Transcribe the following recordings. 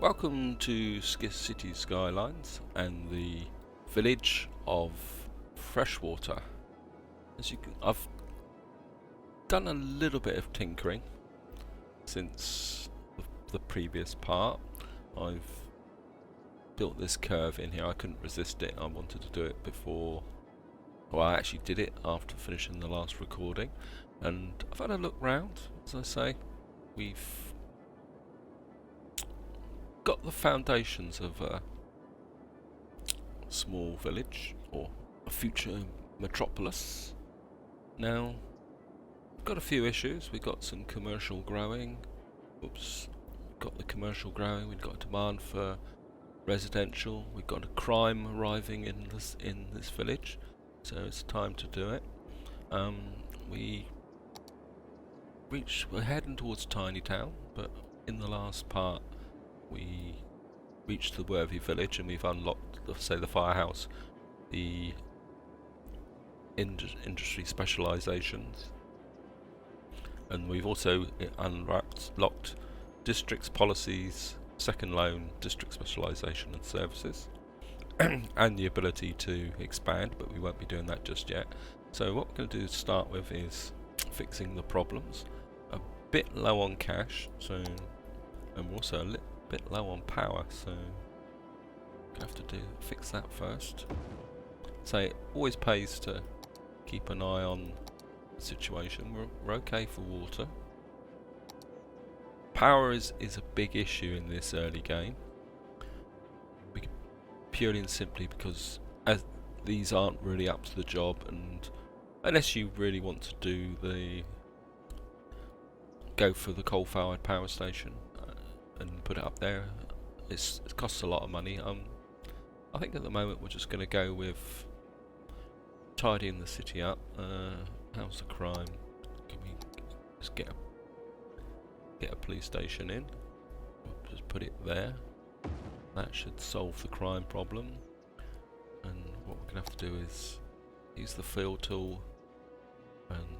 Welcome to Cities Skylines and the village of Freshwater. I've done a little bit of tinkering since the previous part. I've built this curve in here. I couldn't resist it. I wanted to do it before. Well, I actually did it after finishing the last recording, and I've had a look round. As I say, we've got the foundations of a small village or a future metropolis. Now, we've got a few issues. We've got some commercial growing. We've got the commercial growing. We've got a demand for residential. We've got a crime arriving in this village, so it's time to do it. We're heading towards Tiny Town, but in the last part we reached the Worthy village and we've unlocked, the firehouse, the industry specializations, and we've also unlocked districts, policies, second loan, district specialization and services, and the ability to expand, but we won't be doing that just yet. So what we're going to do to start with is fixing the problems. A bit low on cash, and we're also a little bit low on power, so gonna have to fix that first. So it always pays to keep an eye on the situation. We're okay for water. Power is a big issue in this early game, purely and simply because as these aren't really up to the job, and unless you really want to go for the coal-fired power station and put it up there, it costs a lot of money. I think at the moment we're just going to go with tidying the city up. How's the crime? Can we just get a police station in? Just put it there. That should solve the crime problem. And what we're going to have to do is use the fill tool and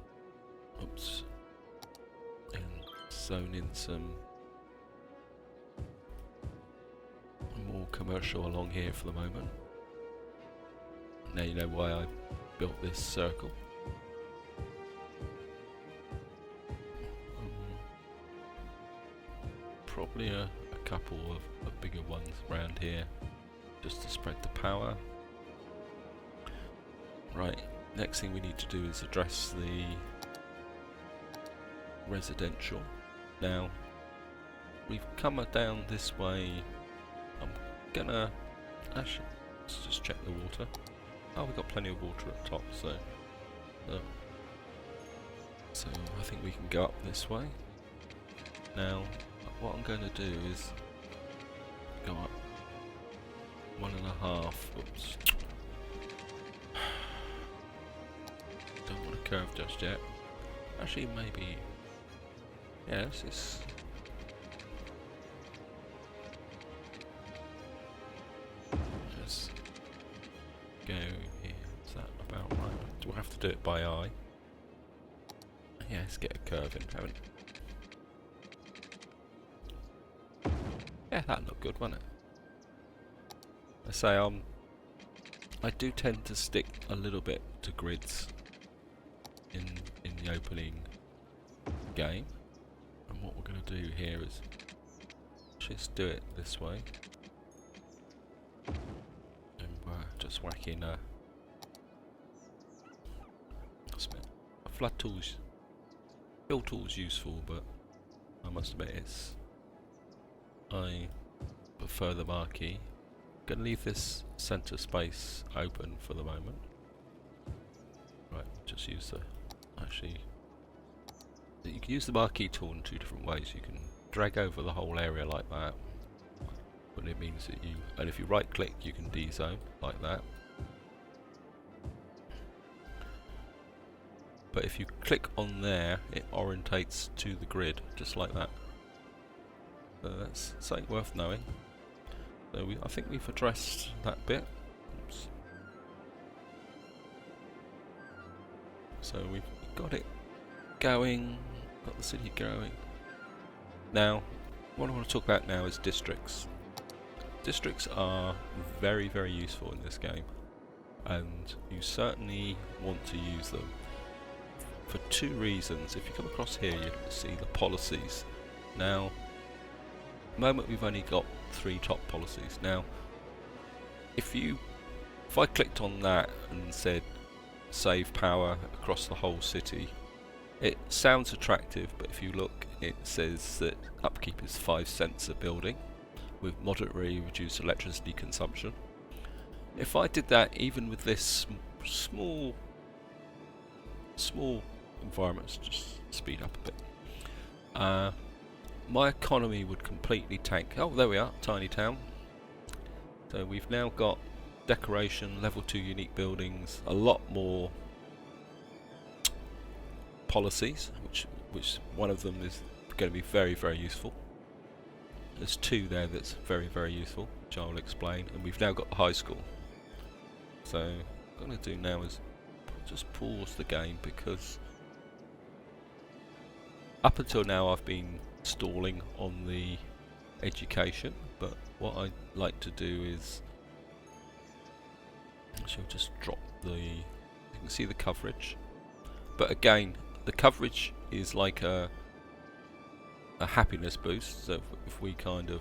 zone in some more commercial along here for the moment. Now you know why I built this circle. Probably a couple of bigger ones around here just to spread the power. Right, next thing we need to do is address the residential. Now, we've come down this way. I'm gonna actually, let's just check the water. Oh, we've got plenty of water at the top, so I think we can go up this way. Now, what I'm going to do is go up 1.5. Oops. Don't want to curve just yet. Actually, maybe. Yes, it's. Just go here. Is that about right? Do I have to do it by eye? Yeah, let's get a curve in, haven't it? Yeah, that looked good, wasn't it? I say I do tend to stick a little bit to grids in the opening game, and what we're going to do here is just do it this way, and we're just whacking a flood tools. Fill tool's useful, but I must admit I prefer the marquee. I'm going to leave this centre space open for the moment. Right, just use you can use the marquee tool in two different ways. You can drag over the whole area like that, but it means that and if you right click you can D-zone like that. But if you click on there, it orientates to the grid, just like that. So that's something worth knowing. So I think we've addressed that bit. Oops. So we've got it going, got the city going. Now, what I want to talk about now is districts. Districts are very, very useful in this game, and you certainly want to use them for two reasons. If you come across here, you can see the policies. Now, at the moment we've only got 3 top policies. Now, if I clicked on that and said save power across the whole city, it sounds attractive, but if you look, it says that upkeep is 5 cents a building with moderately reduced electricity consumption. If I did that even with this small environments, just speed up a bit, my economy would completely tank. Oh, there we are, tiny town. So we've now got decoration, level 2 unique buildings, a lot more policies, which one of them is going to be very, very useful. There's 2 there that's very, very useful, which I'll explain. And we've now got the high school. So what I'm going to do now is just pause the game, because up until now I've been stalling on the education, but what I'd like to do is actually just drop you can see the coverage, but again the coverage is like a happiness boost. So if we kind of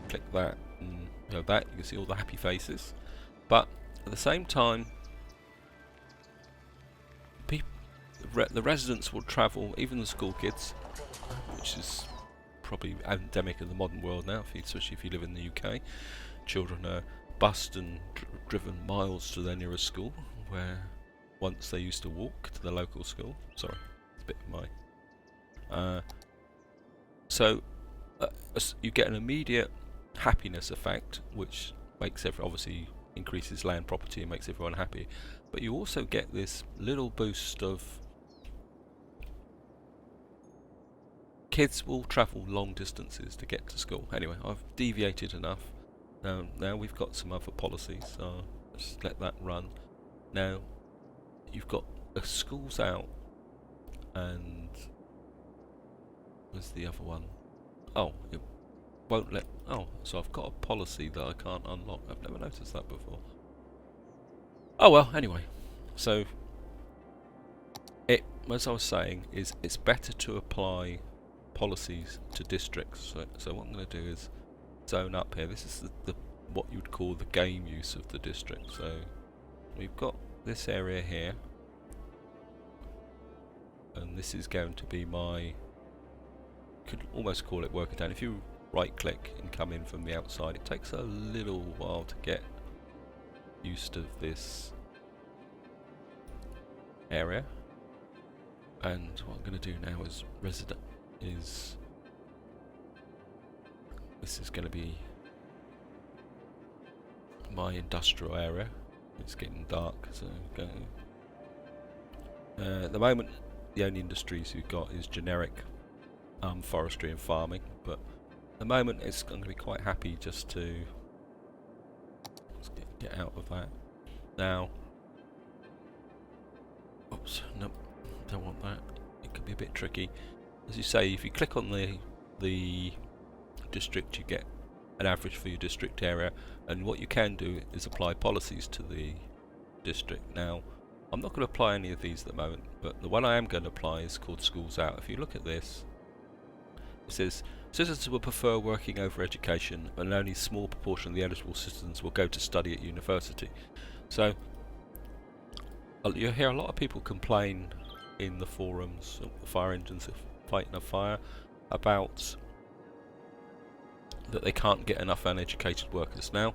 click that and you can see all the happy faces, but at the same time the residents will travel, even the school kids, which is probably endemic in the modern world now, especially if you live in the UK. Children are bused and driven miles to their nearest school, where once they used to walk to the local school. Sorry, it's a bit of so you get an immediate happiness effect, which makes obviously increases land property and makes everyone happy. But you also get this little boost of kids will travel long distances to get to school. Anyway, I've deviated enough. Now we've got some other policies, so let's let that run. Now you've got the schools out, and where's the other one? Oh, it won't let. Oh, so I've got a policy that I can't unlock. I've never noticed that before. Oh well, anyway. So as I was saying, it's better to apply policies to districts. So what I'm going to do is zone up here. This is the what you'd call the game use of the district. So we've got this area here, and this is going to be my, could almost call it worker town. If you right click and come in from the outside, it takes a little while to get used to this area. And what I'm going to do now is this is going to be my industrial area. It's getting dark, so go. At the moment, the only industries we've got is generic forestry and farming, but at the moment it's going to be quite happy just to get out of that. Now, oops, no, don't want that. It can be a bit tricky. As you say, if you click on the district, you get an average for your district area, and what you can do is apply policies to the district. Now, I'm not going to apply any of these at the moment, but the one I am going to apply is called Schools Out. If you look at this, it says citizens will prefer working over education, and only a small proportion of the eligible citizens will go to study at university. So you hear a lot of people complain in the forums, the fire engines fighting a fire, about that they can't get enough uneducated workers. Now,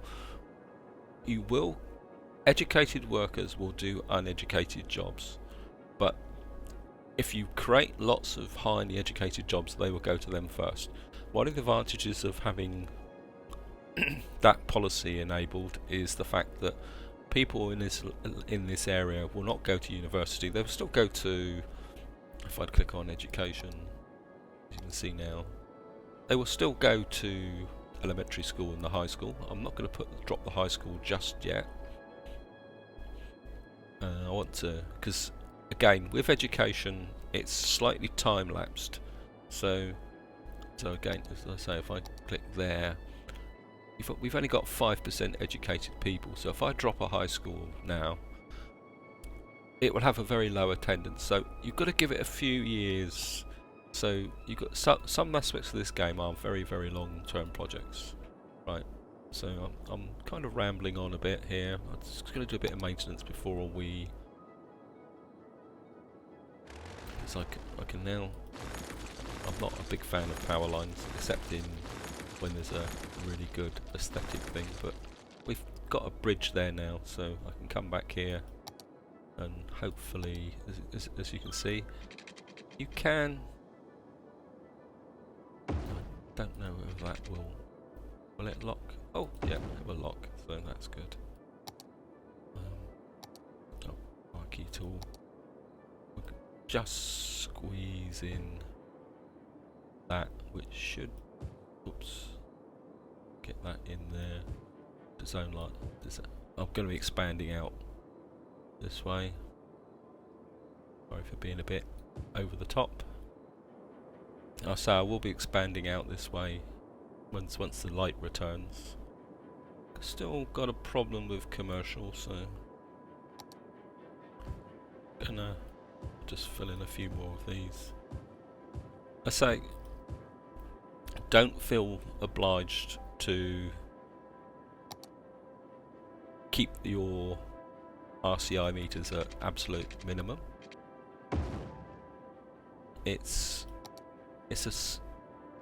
educated workers will do uneducated jobs, but if you create lots of highly educated jobs, they will go to them first. One of the advantages of having that policy enabled is the fact that people in this area will not go to university. They will still go to, if I click on education, as you can see now, they will still go to elementary school and the high school. I'm not going to drop the high school just yet. I want to, because again, with education, it's slightly time lapsed. So So again, as I say, if I click there, we've only got 5% educated people. So if I drop a high school now, it will have a very low attendance. So you've got to give it a few years. So you've got some aspects of this game are very, very long-term projects, right? So I'm kind of rambling on a bit here. I'm just going to do a bit of maintenance before we. Because I can now. I'm not a big fan of power lines, except in when there's a really good aesthetic thing. But we've got a bridge there now, so I can come back here, and hopefully, as you can see, you can. I don't know if that will it lock. Oh yeah, it will lock, so that's good. Marquee tool. We can just squeeze in that, which should, oops, get that in there. The zone light. I'm going to be expanding out this way. Sorry for being a bit over the top. I say I will be expanding out this way once the light returns. Still got a problem with commercial, so gonna just fill in a few more of these. I say, don't feel obliged to keep your RCI meters at absolute minimum.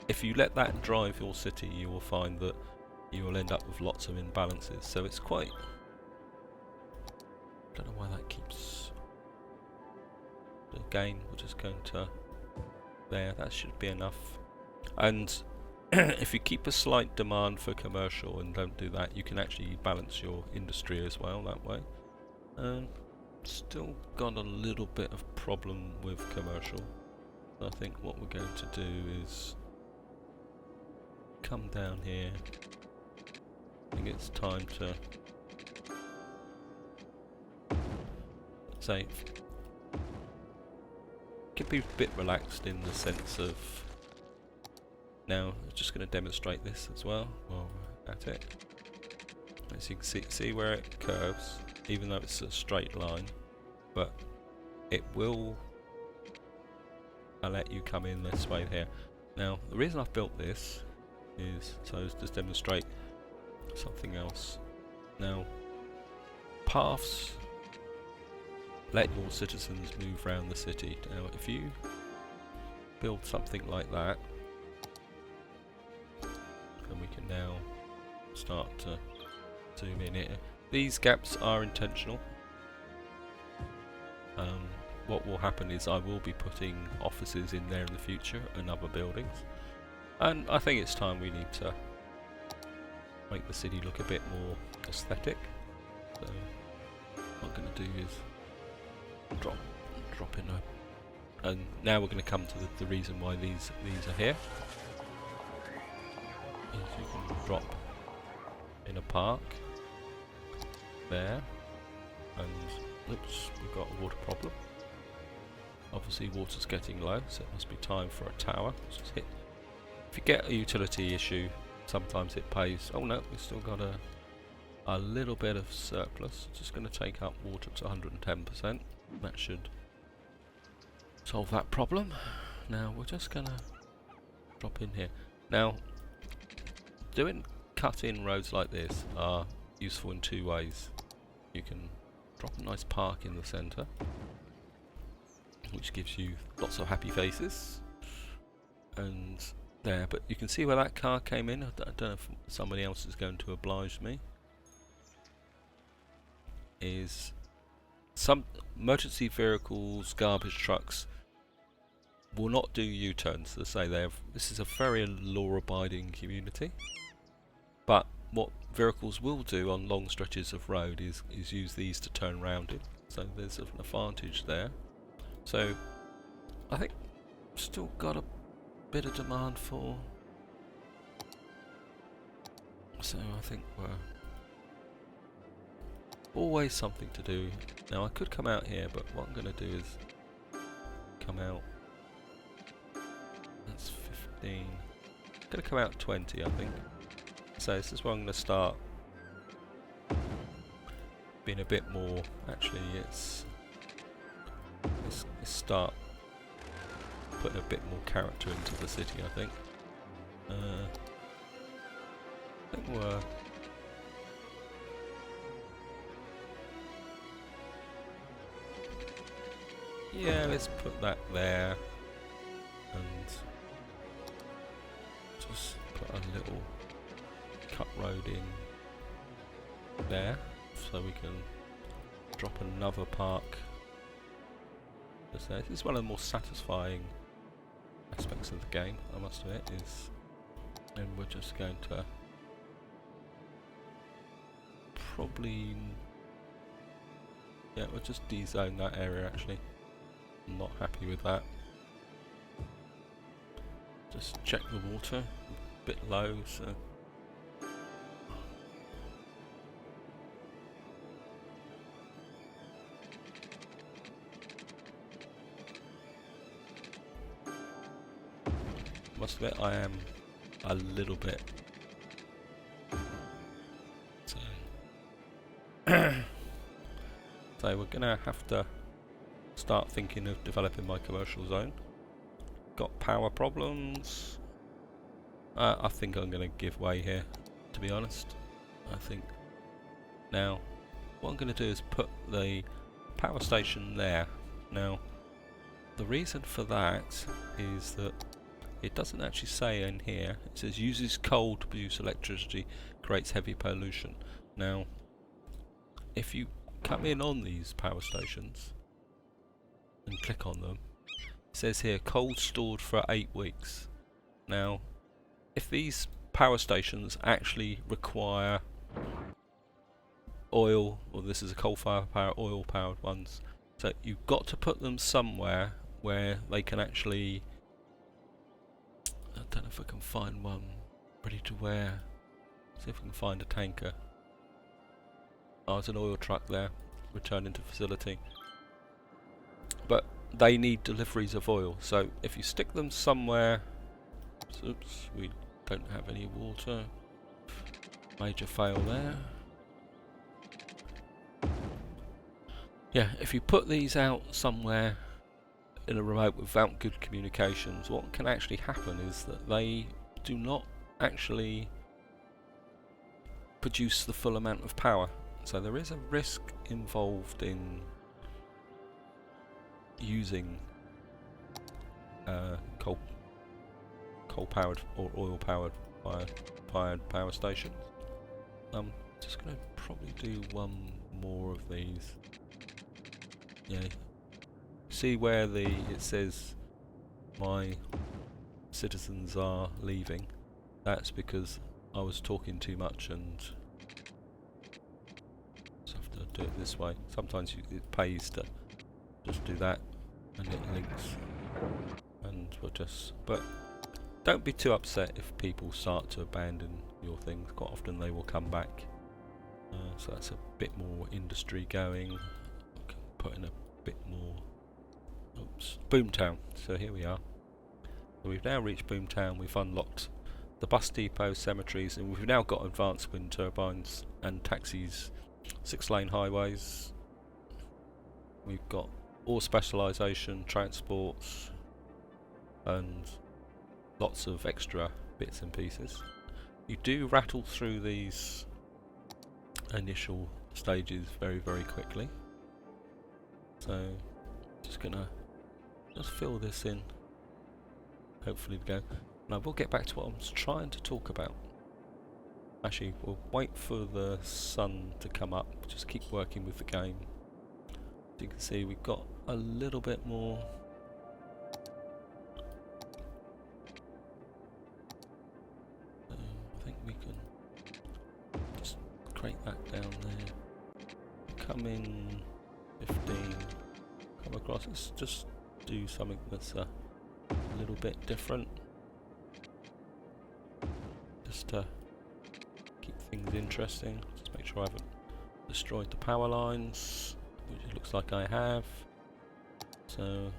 If you let that drive your city, you will find that you will end up with lots of imbalances. So it's quite. I don't know why that keeps. Again, we're just going to there. That should be enough. And if you keep a slight demand for commercial and don't do that, you can actually balance your industry as well that way. Still got a little bit of problem with commercial. I think what we're going to do is come down here. I think it's time to say can be a bit relaxed in the sense of now I'm just going to demonstrate this as well while we're at it. As you can see where it curves, even though it's a straight line, but it will let you come in this way here. Now the reason I've built this is so as to demonstrate something else. Now paths let your citizens move around the city. Now if you build something like that, and we can now start to zoom in here. These gaps are intentional. What will happen is I will be putting offices in there in the future and other buildings, and I think it's time we need to make the city look a bit more aesthetic. So what I'm going to do is drop in and now we're going to come to the reason why these are here. Is you can drop in a park there, and oops, we've got a water problem. Obviously water's getting low, so it must be time for a tower. Let's just hit. If you get a utility issue, sometimes it pays. Oh no, we've still got a little bit of surplus. Just going to take up water to 110%. That should solve that problem. Now we're just going to drop in here. Now doing cut-in roads like this are useful in two ways. You can drop a nice park in the centre, which gives you lots of happy faces, and there, but you can see where that car came in. I don't know if somebody else is going to oblige me. Is some emergency vehicles, garbage trucks will not do U-turns. As I say, this is a very law-abiding community, but what vehicles will do on long stretches of road is use these to turn round in. So there's an advantage there. So I think still got a bit of demand for. So I think we're always something to do. Now I could come out here, but what I'm going to do is come out. That's 15. going to come out 20, I think. So this is where I'm going to start being a bit more. Actually, let's start putting a bit more character into the city, I think. I think we're... Yeah, let's put that there. And just put a little cut road in there, so we can drop another park. This is one of the more satisfying aspects of the game, I must admit, is, and we're just going to probably, yeah, we'll just de-zone that area actually. I'm not happy with that. Just check the water, a bit low, so must admit I am a little bit so so we're gonna have to start thinking of developing my commercial zone. Got power problems. I think I'm gonna give way here, to be honest. I think now what I'm gonna do is put the power station there. Now the reason for that is that it doesn't actually say in here. It says uses coal to produce electricity, creates heavy pollution. Now, if you come in on these power stations and click on them, it says here coal stored for 8 weeks. Now, if these power stations actually require oil, or this is a coal-fired power, oil-powered ones, so you've got to put them somewhere where they can actually. I don't know if I can find one ready to wear. See if we can find a tanker. Oh, there's an oil truck there, returning to facility. But they need deliveries of oil, so if you stick them somewhere. Oops, we don't have any water. Major fail there. Yeah, if you put these out somewhere in a remote without good communications, what can actually happen is that they do not actually produce the full amount of power. So there is a risk involved in using coal-powered or oil-powered fired power stations. I'm just going to probably do one more of these. Yeah. See where it says my citizens are leaving. That's because I was talking too much and just have to do it this way. Sometimes it pays to just do that and it links, and we'll just. But don't be too upset if people start to abandon your things. Quite often they will come back. So that's a bit more industry going. I can put in a bit more. Oops, Boomtown. So here we are. So we've now reached Boomtown. We've unlocked the bus depot, cemeteries, and we've now got advanced wind turbines and taxis, 6-lane highways. We've got all specialisation, transports, and lots of extra bits and pieces. You do rattle through these initial stages very, very quickly. So just gonna fill this in. Hopefully we go. And I will get back to what I was trying to talk about. Actually, we'll wait for the sun to come up. Just keep working with the game. As you can see, we've got a little bit more. I think we can just create that down there. Come in 15. Come across. Let's just do something that's a little bit different. Just to keep things interesting. Just make sure I haven't destroyed the power lines, which it looks like I have. So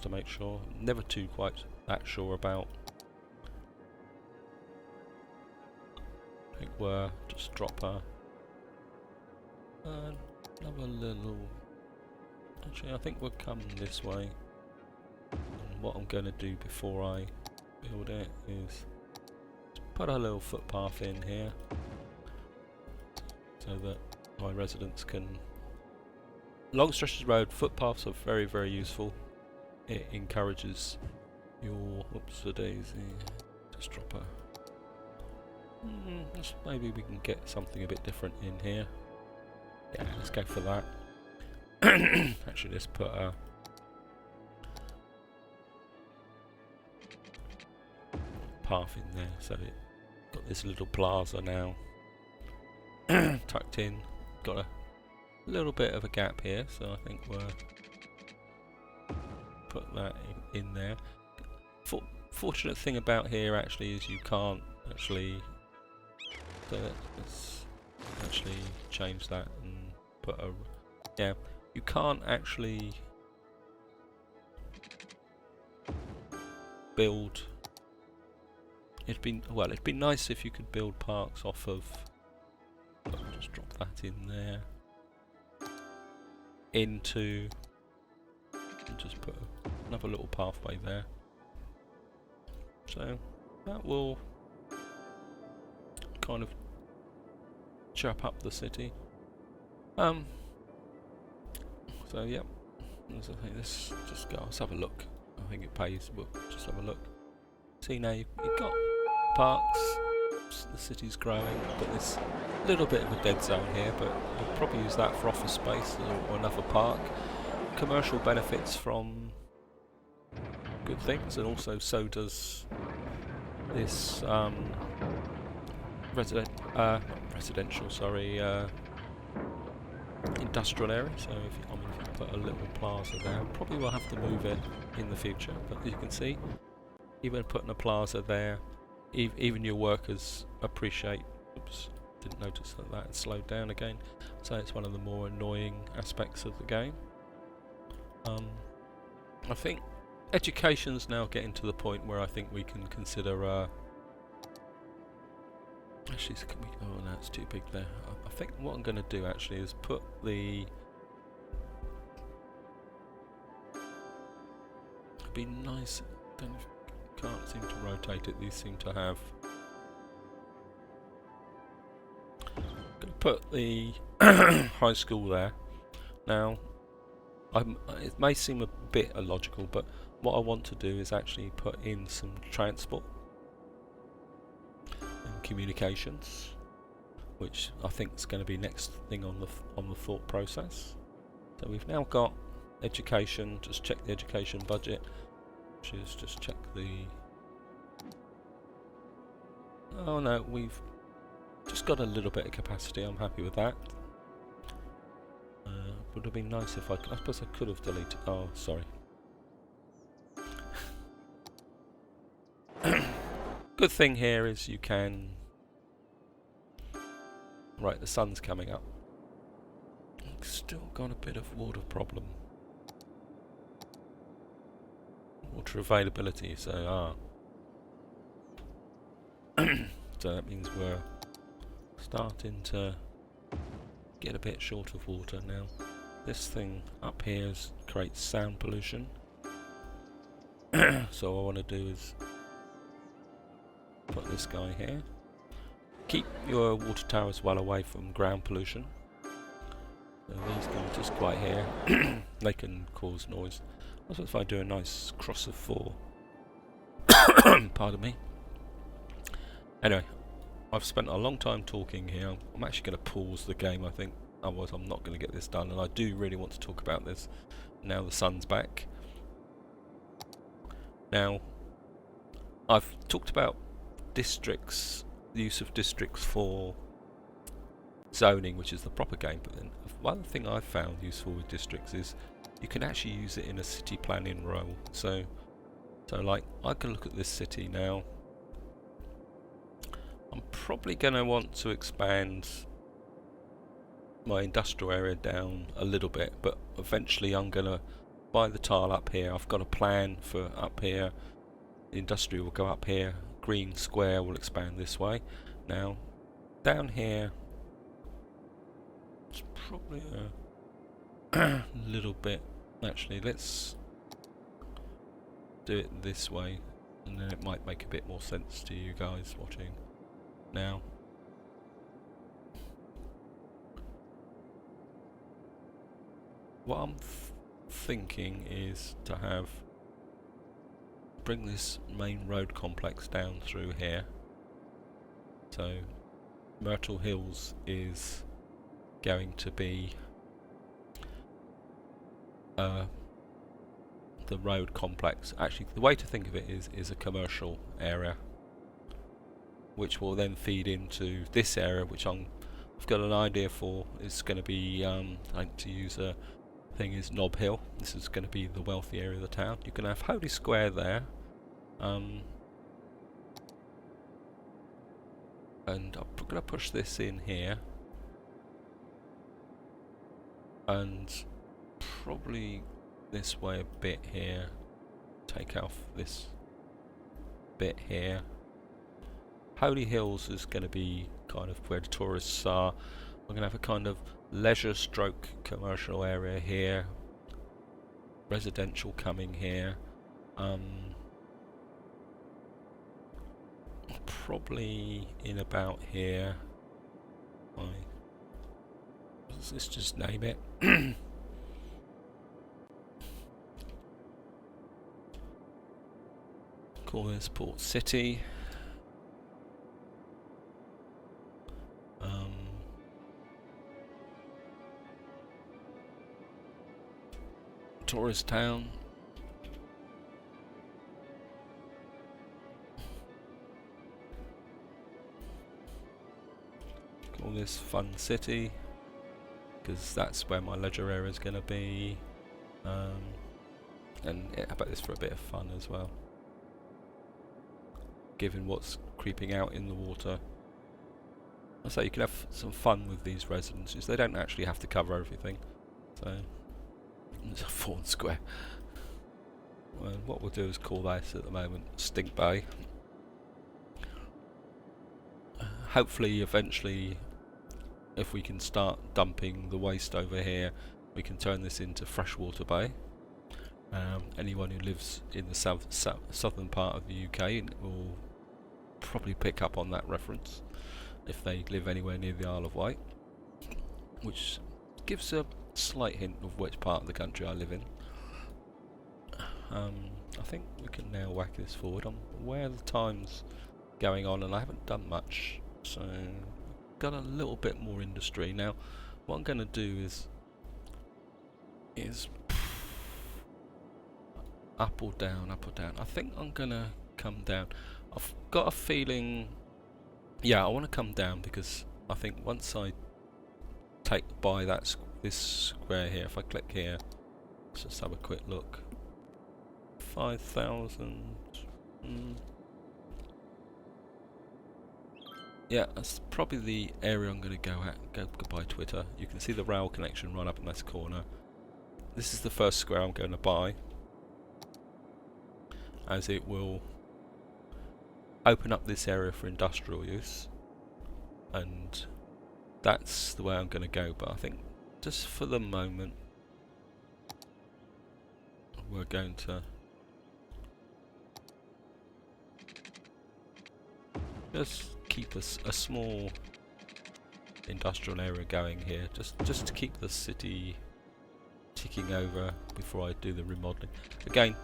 to make sure. Never too quite that sure about. I think we're just drop another little. Actually, I think we'll come this way. And what I'm going to do before I build it is put a little footpath in here, so that my residents can. Long stretches of road, footpaths are very, very useful. It encourages your. Oops, a daisy. Just drop a. Maybe we can get something a bit different in here. Yeah, let's go for that. Actually, let's put a path in there, so it got this little plaza now tucked in. Got a little bit of a gap here, so I think we'll put that in there. Fortunate thing about here actually is you can't actually. So let's actually change that and put a. Yeah, you can't actually build. It'd be nice if you could build parks off of. I'll just drop that in there. Into. And just put another little pathway there. So that will kind of chop up the city. So yeah, let's just go. Let's have a look. I think it pays. We'll just have a look. See, now you've got parks. The city's growing. Got this little bit of a dead zone here, but we'll probably use that for office space or another park. Commercial benefits from good things, and also so does this residential. Sorry. Industrial area. So if you put a little plaza there, probably will have to move it in the future. But as you can see, even putting a plaza there, even your workers appreciate. Oops, didn't notice that had slowed down again. So it's one of the more annoying aspects of the game. I think education's now getting to the point where I think we can consider. Actually, can we? Oh no, it's too big there. I think what I'm going to do actually is put the. It'd be nice. Can't seem to rotate it. These seem to have. I'm going to put the high school there. Now, it may seem a bit illogical, but what I want to do is actually put in some transport. Communications, which I think is going to be next thing on the thought process. So we've now got education. Just check the education budget, which is just check the. Oh no, we've just got a little bit of capacity. I'm happy with that. Would have been nice if I suppose I could have deleted. Oh, sorry. Good thing here is you can. Right, the sun's coming up. Still got a bit of water problem. Water availability, so so that means we're starting to get a bit short of water now. This thing up here creates sound pollution. So what I want to do is put this guy here. Keep your water towers well away from ground pollution. So these can just quite here. They can cause noise. That's if I do a nice cross of 4. Pardon me. Anyway, I've spent a long time talking here. I'm actually going to pause the game, I think. Otherwise I'm not going to get this done. And I do really want to talk about this now the sun's back. Now, I've talked about districts, the use of districts for zoning, which is the proper game, but then one thing I've found useful with districts is you can actually use it in a city planning role. So like I can look at this city now. I'm probably going to want to expand my industrial area down a little bit, but eventually I'm going to buy the tile up here. I've got a plan for up here. Industrial will go up here. Green square will expand this way. Now, down here, it's probably a little bit. Actually, let's do it this way, and then it might make a bit more sense to you guys watching. Now, what I'm thinking is to bring this main road complex down through here. So Myrtle Hills is going to be the road complex. Actually, the way to think of it is a commercial area, which will then feed into this area, which I've got an idea for. It's going to be, I like to use a thing is Nob Hill. This is going to be the wealthy area of the town. You can have Holy Square there, and I'm going to push this in here, and probably this way a bit here. Take off this bit here. Holy Hills is going to be kind of where the tourists are. We're going to have a kind of leisure stroke commercial area here. Residential coming here. Probably in about here. Let's just name it. Call this Port City. Tourist town. Call this Fun City, because that's where my leisure area is going to be. And yeah, how about this for a bit of fun as well, given what's creeping out in the water. I say you can have some fun with these residences. They don't actually have to cover everything. So it's a Fawn Square. Well, what we'll do is call this at the moment Stink Bay. Hopefully, eventually, if we can start dumping the waste over here, we can turn this into Freshwater Bay. Anyone who lives in the southern part of the UK will probably pick up on that reference if they live anywhere near the Isle of Wight, which gives a slight hint of which part of the country I live in. I think we can now whack this forward. I'm aware the time's going on and I haven't done much, so got a little bit more industry. Now what I'm going to do is up or down, up or down. I think I'm going to come down. I've got a feeling, yeah, I want to come down, because I think once I take by this square here, if I click here, let's just have a quick look. 5,000. Yeah, that's probably the area I'm going to go at. Goodbye Twitter. You can see the rail connection right up in this corner. This is the first square I'm going to buy, as it will open up this area for industrial use, and that's the way I'm going to go. But I think just for the moment we're going to just keep a small industrial area going here, just to keep the city ticking over before I do the remodeling. Again,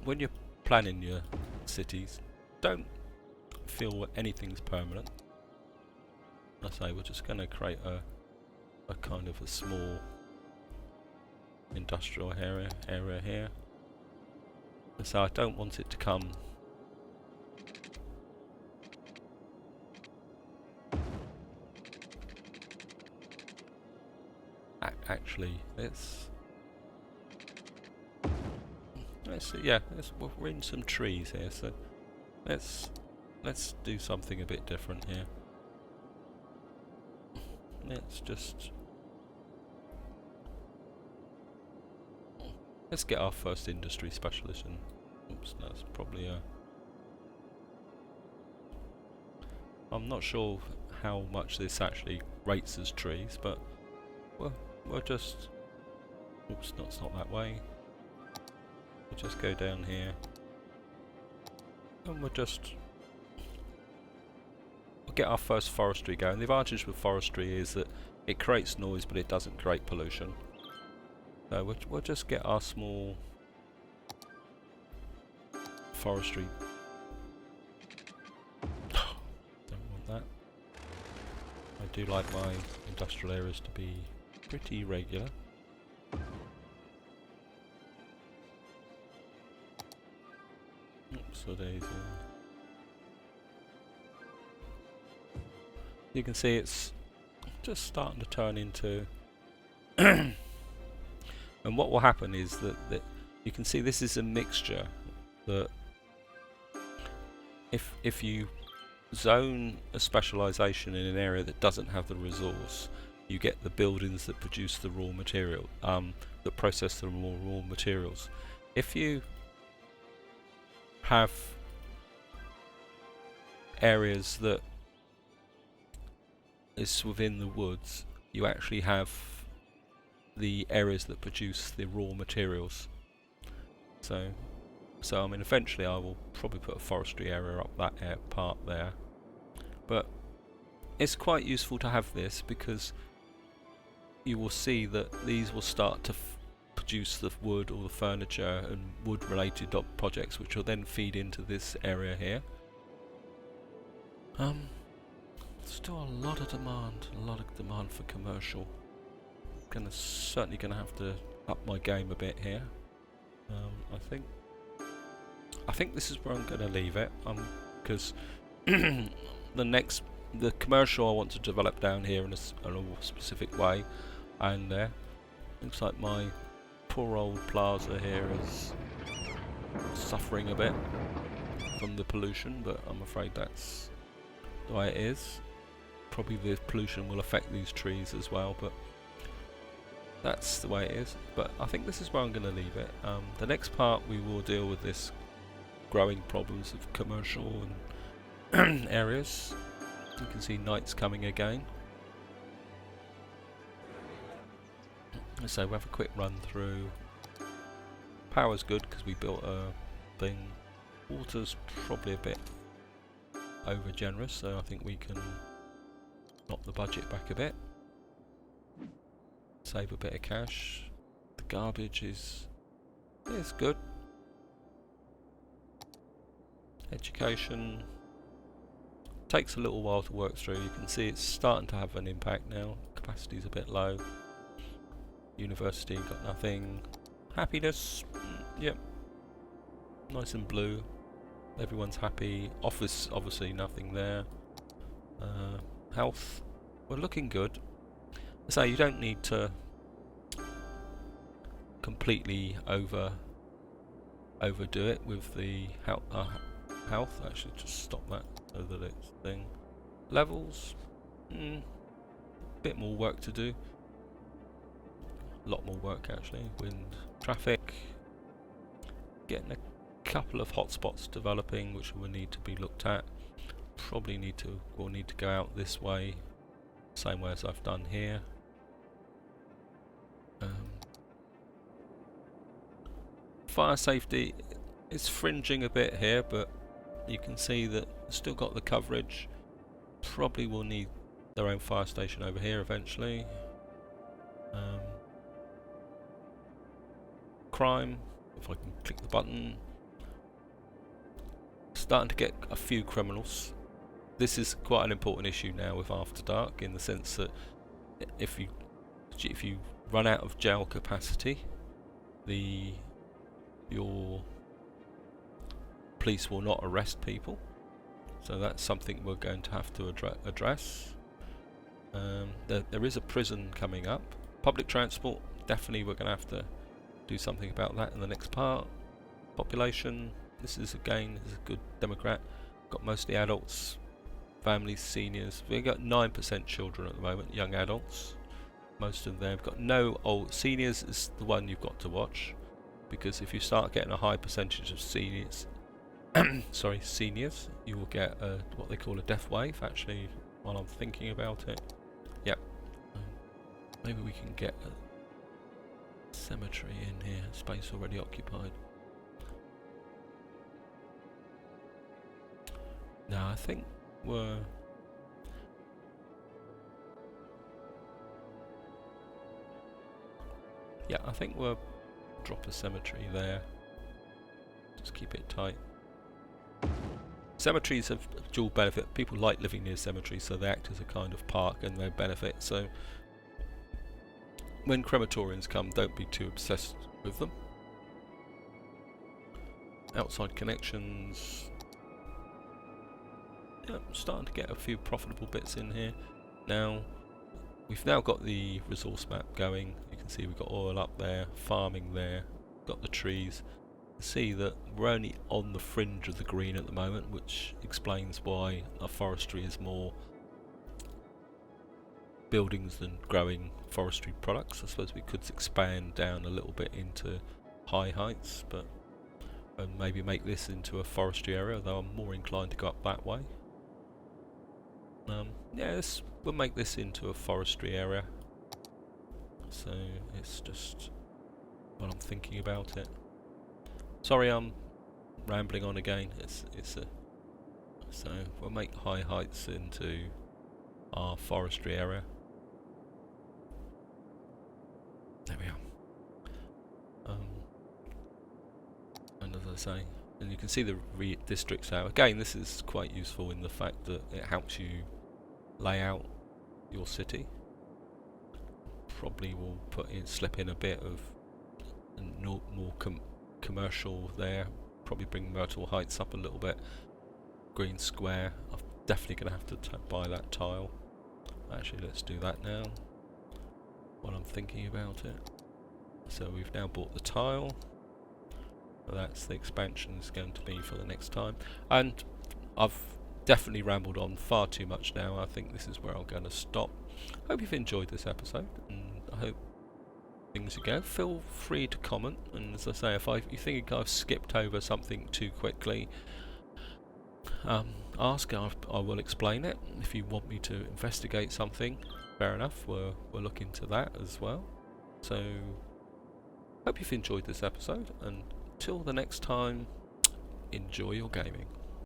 when you're planning your cities, don't feel anything's permanent. I say we're just going to create a kind of a small industrial area here. And so I don't want it to come actually let's see. Yeah, we're in some trees here, so let's do something a bit different here. Let's just Let's get our first industry specialist in. Oops, that's probably a... I'm not sure how much this actually rates as trees, but we'll just... Oops, no, it's not that way. We'll just go down here. And we'll get our first forestry going. The advantage with forestry is that it creates noise, but it doesn't create pollution. So we'll just get our small forestry. Don't want that. I do like my industrial areas to be pretty regular. Oops, so daisy. You can see it's just starting to turn into and what will happen is that you can see this is a mixture that if you zone a specialisation in an area that doesn't have the resource, you get the buildings that produce the raw material, that process the raw materials. If you have areas that is within the woods, you actually have the areas that produce the raw materials. So I mean, eventually I will probably put a forestry area up that part there, but it's quite useful to have this because you will see that these will start to produce the wood or the furniture and wood related projects, which will then feed into this area here. Still a lot of demand for commercial. Certainly gonna have to up my game a bit here. I think this is where I'm gonna leave it. Because the commercial I want to develop down here in a specific way, and there looks like my poor old plaza here is suffering a bit from the pollution, but I'm afraid that's the way it is. Probably the pollution will affect these trees as well, but that's the way it is. But I think this is where I'm going to leave it. The next part we will deal with this growing problems of commercial and areas. You can see night's coming again. So we'll have a quick run through. Power's good because we built a thing. Water's probably a bit over generous, so I think we can knock the budget back a bit. Save a bit of cash. The garbage is good. Education takes a little while to work through. You can see it's starting to have an impact now. Capacity's a bit low. University got nothing. Happiness, yep, nice and blue. Everyone's happy. Office, obviously nothing there. Health, we're looking good. So you don't need to completely overdo it with the health. Actually, just stop that so that it's thing. Levels, bit more work to do. A lot more work actually. Wind, traffic, getting a couple of hotspots developing, which will need to be looked at. Probably will need to go out this way, same way as I've done here. Fire safety is fringing a bit here, but you can see that it's still got the coverage. Probably will need their own fire station over here eventually. Crime, if I can click the button. Starting to get a few criminals. This is quite an important issue now with After Dark, in the sense that if you run out of jail capacity, your police will not arrest people. So that's something we're going to have to address. There is a prison coming up. Public transport, definitely we're going to have to do something about that in the next part. Population, this is a good demographic. Got mostly adults, families, seniors. We've got 9% children at the moment, young adults. Most of them have got no old. Seniors is the one you've got to watch. because if you start getting a high percentage of seniors, seniors, you will get what they call a death wave. Actually, while I'm thinking about it, yep, maybe we can get a cemetery in here. Space already occupied. Now I think we're I think we'll drop a cemetery there. Just keep it tight. Cemeteries have dual benefit. People like living near cemeteries, so they act as a kind of park and they benefit. So when crematorians come, don't be too obsessed with them. Outside connections. Yeah, I'm starting to get a few profitable bits in here. Now, we've now got the resource map going. You can see we've got oil up there, farming there, got the trees. You can see that we're only on the fringe of the green at the moment, which explains why our forestry is more buildings than growing forestry products. I suppose we could expand down a little bit into high heights, but and maybe make this into a forestry area, though I'm more inclined to go up that way. Yeah, we'll make this into a forestry area. So it's just what I'm thinking about it. Sorry, I'm rambling on again. So we'll make high heights into our forestry area. There we are. And as I say, and you can see the districts out. Again, this is quite useful in the fact that it helps you lay out your city. Probably will slip in a bit of more commercial there. Probably bring Myrtle Heights up a little bit. Green Square. I'm definitely going to have to buy that tile. Actually, let's do that now while I'm thinking about it. So we've now bought the tile. That's the expansion is going to be for the next time. And I've definitely rambled on far too much now. I think this is where I'm going to stop. Hope you've enjoyed this episode, and I hope things you go. Feel free to comment, and as I say, if you think I've skipped over something too quickly, ask. I will explain it. If you want me to investigate something, fair enough. We'll look into that as well. So hope you've enjoyed this episode, and till the next time, enjoy your gaming.